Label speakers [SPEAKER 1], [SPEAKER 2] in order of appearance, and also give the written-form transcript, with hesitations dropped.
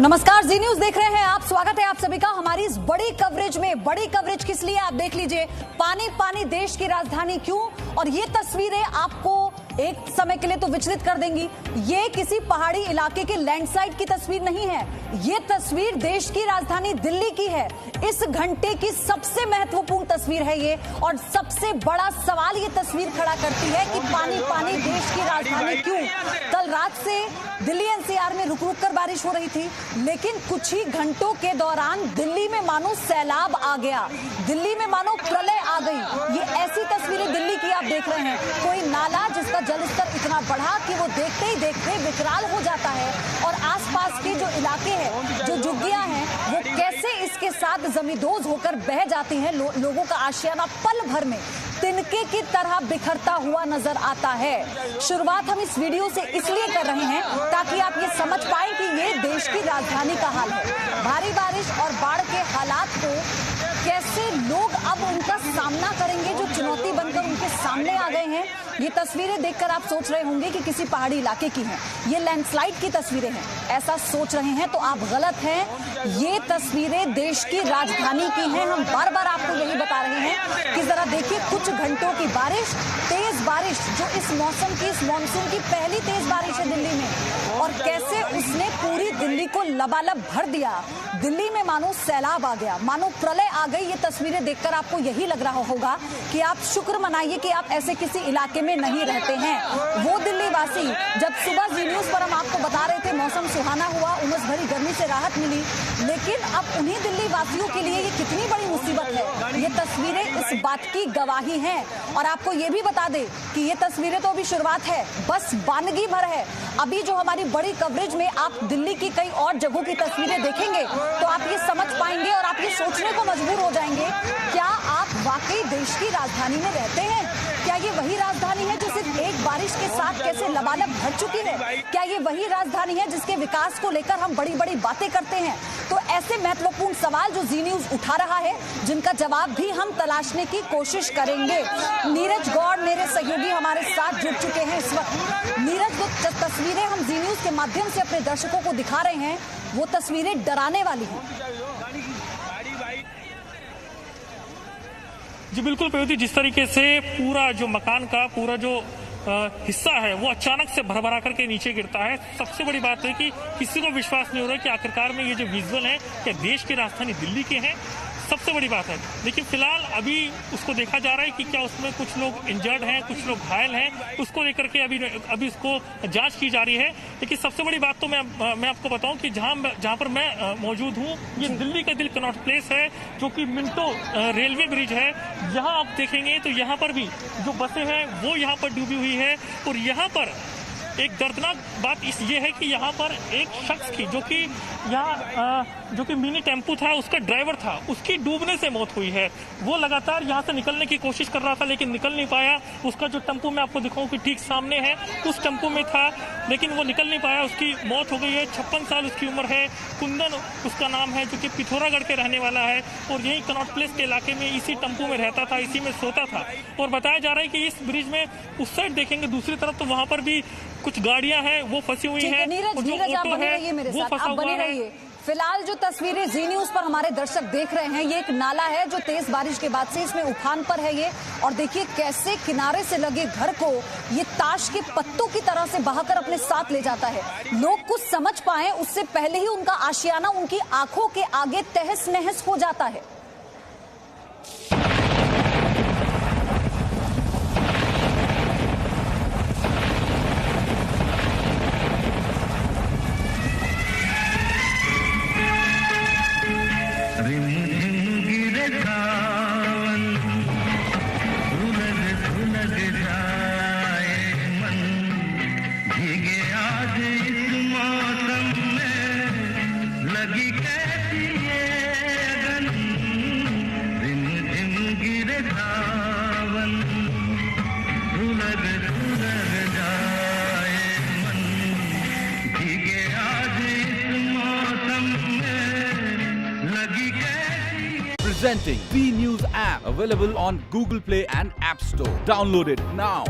[SPEAKER 1] नमस्कार, जी न्यूज देख रहे हैं आप। स्वागत है आप सभी का हमारी इस बड़ी कवरेज में। बड़ी कवरेज किस लिए, आप देख लीजिए। पानी पानी देश की राजधानी क्यों, और ये तस्वीरें आपको एक समय के लिए तो विचलित कर देंगी। ये किसी पहाड़ी इलाके के लैंडस्लाइड की तस्वीर नहीं है, ये तस्वीर देश की राजधानी दिल्ली की है। इस घंटे की सबसे महत्वपूर्ण तस्वीर है ये, और सबसे बड़ा सवाल ये तस्वीर खड़ा करती है कि पानी पानी देश की राजधानी क्यों। कल रात से दिल्ली एनसीआर में रुक रुक कर बारिश हो रही थी, लेकिन कुछ ही घंटों के दौरान दिल्ली में मानो सैलाब आ गया, दिल्ली में मानो प्रलय आ गई। ये ऐसी तस्वीरें दिल्ली की आप देख रहे हैं। कोई नाला जिसका जलस्तर इतना बढ़ा कि वो देखते ही देखते विकराल हो जाता है, और आसपास के जो इलाके हैं, जो झुग्गियां हैं, वो कैसे इसके साथ जमींदोज होकर बह जाती हैं। लोगों का आशियाना पल भर में तिनके की तरह बिखरता हुआ नजर आता है। शुरुआत हम इस वीडियो से इसलिए कर रहे हैं ताकि आप ये समझ पाएं कि ये देश की राजधानी का हाल है। भारी बारिश और बाढ़ के हालात को कैसे लोग अब उनका सामना करेंगे, जो चुनौती बनकर उनके सामने आ गए हैं। ये तस्वीरें देखकर आप सोच रहे होंगे कि किसी पहाड़ी इलाके की हैं, ये लैंडस्लाइड की तस्वीरें हैं। ऐसा सोच रहे हैं तो आप गलत हैं। ये तस्वीरें देश की राजधानी की हैं। हम बार बार आपको यही बता रहे हैं कि जरा देखिए, कुछ घंटों की बारिश, तेज बारिश, जो इस मौसम की, इस मानसून की पहली तेज बारिश है दिल्ली में, और कैसे उसने पूरी दिल्ली को लबालब भर दिया। दिल्ली में मानो सैलाब आ गया, मानो प्रलय आ गई। ये तस्वीरें देखकर आपको यही लग रहा होगा कि आप शुक्र मनाइए कि आप ऐसे किसी इलाके में नहीं रहते हैं। वो दिल्ली वासी, जब सुबह जी न्यूज पर हम आपको बता रहे थे मौसम सुहाना हुआ, उमस भरी गर्मी से राहत मिली, लेकिन अब उन्हीं दिल्ली वासियों के लिए ये कितनी बड़ी मुसीबत है, ये तस्वीरें इस बात की गवाही हैं। और आपको ये भी बता दें कि ये तस्वीरें तो अभी शुरुआत है, बस वानगी भर है। अभी जो हमारी बड़ी कवरेज में आप दिल्ली की कई और जगहों की तस्वीरें देखेंगे तो आप ये समझ पाएंगे और आप ये सोचने को मजबूर हो जाएंगे, क्या आप वाकई देश की राजधानी में रहते हैं? क्या ये वही राजधानी है जो सिर्फ एक बारिश के साथ कैसे लबालब भर चुकी है? क्या ये वही राजधानी है जिसके विकास को लेकर हम बड़ी बड़ी बातें करते हैं? तो ऐसे महत्वपूर्ण सवाल जो जी न्यूज उठा रहा है, जिनका जवाब भी हम तलाशने की कोशिश करेंगे। नीरज गौड़ मेरे सहयोगी हमारे साथ जुड़ चुके हैं इस वक्त। नीरज, जो तस्वीरें हम जी न्यूज के माध्यम से अपने दर्शकों को दिखा रहे हैं, वो तस्वीरें डराने वाली हैं।
[SPEAKER 2] जी बिल्कुल प्रयोति, जिस तरीके से पूरा जो मकान का पूरा जो हिस्सा है वो अचानक से भरभरा करके नीचे गिरता है। सबसे बड़ी बात है कि किसी को विश्वास नहीं हो रहा है कि आखिरकार में ये जो विजुअल है क्या देश की राजधानी दिल्ली के हैं। सबसे बड़ी बात है, लेकिन फिलहाल अभी उसको देखा जा रहा है कि क्या उसमें कुछ लोग इंजर्ड हैं, कुछ लोग घायल हैं, उसको लेकर के अभी उसको जांच की जा रही है। लेकिन सबसे बड़ी बात तो मैं आपको बताऊं कि जहां पर मैं मौजूद हूं, ये दिल्ली का दिल कनॉट प्लेस है, जो कि मिंटो रेलवे ब्रिज है। यहाँ आप देखेंगे तो यहाँ पर भी जो बसें हैं वो यहाँ पर डूबी हुई है, और यहाँ पर एक दर्दनाक बात ये है कि यहाँ पर एक शख्स की, जो कि मिनी टेम्पू था, उसका ड्राइवर था, उसकी डूबने से मौत हुई है। वो लगातार यहाँ से निकलने की कोशिश कर रहा था लेकिन निकल नहीं पाया। उसका जो टेम्पू मैं आपको दिखाऊं कि ठीक सामने है, उस टेम्पू में था, लेकिन वो निकल नहीं पाया, उसकी मौत हो गई है। 56 साल उसकी उम्र है। कुंदन उसका नाम है, जो कि पिथौरागढ़ के रहने वाला है, और यही कनॉट प्लेस के इलाके में इसी टेम्पू में रहता था, इसी में सोता था। और बताया जा रहा है कि इस ब्रिज में उस साइड देखेंगे दूसरी तरफ तो वहां पर भी कुछ गाड़ियां हैं वो फंसी हुई हैं,
[SPEAKER 1] नीरज, आप बने रहिए मेरे साथ, आप बने रहिए। फिलहाल जो तस्वीरें जी न्यूज पर हमारे दर्शक देख रहे हैं, ये एक नाला है जो तेज बारिश के बाद से इसमें उफान पर है ये, और देखिए कैसे किनारे से लगे घर को ये ताश के पत्तों की तरह से बहाकर अपने साथ ले जाता है। लोग कुछ समझ पाए उससे पहले ही उनका आशियाना उनकी आंखों के आगे तहस नहस हो जाता है।
[SPEAKER 3] Presenting V News app, available on Google Play and App Store. Download it now.